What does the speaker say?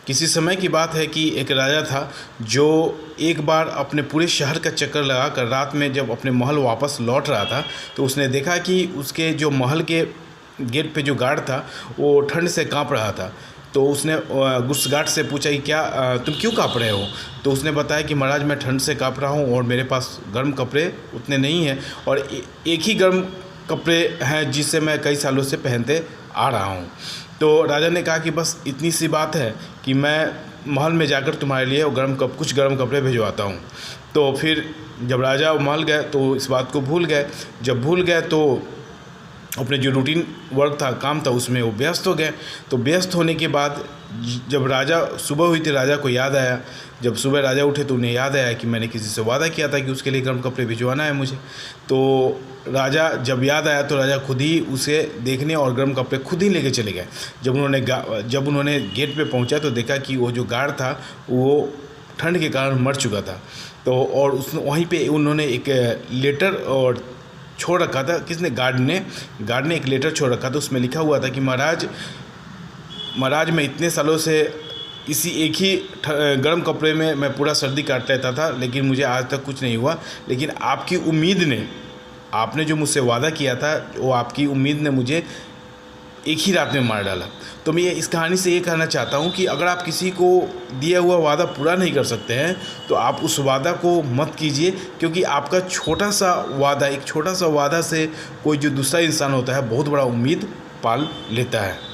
किसी समय की बात है कि एक राजा था जो एक बार अपने पूरे शहर का चक्कर लगाकर रात में जब अपने महल वापस लौट रहा था तो उसने देखा कि उसके जो महल के गेट पे जो गार्ड था वो ठंड से कांप रहा था। तो उसने उस गार्ड से पूछा कि क्या तुम क्यों कांप रहे हो। तो उसने बताया कि महाराज मैं ठंड से कांप रहा हूँ और मेरे पास गर्म कपड़े उतने नहीं हैं और एक ही गर्म कपड़े हैं जिसे मैं कई सालों से पहनते आ रहा हूँ। तो राजा ने कहा कि बस इतनी सी बात है कि मैं महल में जाकर तुम्हारे लिए कुछ गर्म कपड़े भिजवाता हूँ। तो फिर जब राजा महल गए तो इस बात को भूल गए। जब भूल गए तो अपने जो रूटीन वर्क था, काम था, उसमें वो व्यस्त हो गए। तो व्यस्त होने के बाद जब सुबह हुई थी, राजा को याद आया। जब सुबह राजा उठे तो उन्हें याद आया कि मैंने किसी से वादा किया था कि उसके लिए गर्म कपड़े भिजवाना है मुझे। तो राजा जब याद आया तो राजा खुद ही उसे देखने और गर्म कपड़े खुद ही लेके चले गए। जब उन्होंने गेट पे पहुंचा तो देखा कि वो जो गार्ड था वो ठंड के कारण मर चुका था। तो और वहीं पे उन्होंने एक लेटर और छोड़ रखा था। गार्ड ने एक लेटर छोड़ रखा था। उसमें लिखा हुआ था कि महाराज मैं इतने सालों से इसी एक ही गर्म कपड़े में मैं पूरा सर्दी काट लेता था, लेकिन मुझे आज तक कुछ नहीं हुआ। लेकिन आपकी उम्मीद ने, आपने जो मुझसे वादा किया था, वो आपकी उम्मीद ने मुझे एक ही रात में मार डाला। तो मैं इस कहानी से ये कहना चाहता हूँ कि अगर आप किसी को दिया हुआ वादा पूरा नहीं कर सकते हैं तो आप उस वादा को मत कीजिए, क्योंकि आपका एक छोटा सा वादा से कोई जो दूसरा इंसान होता है बहुत बड़ा उम्मीद पाल लेता है।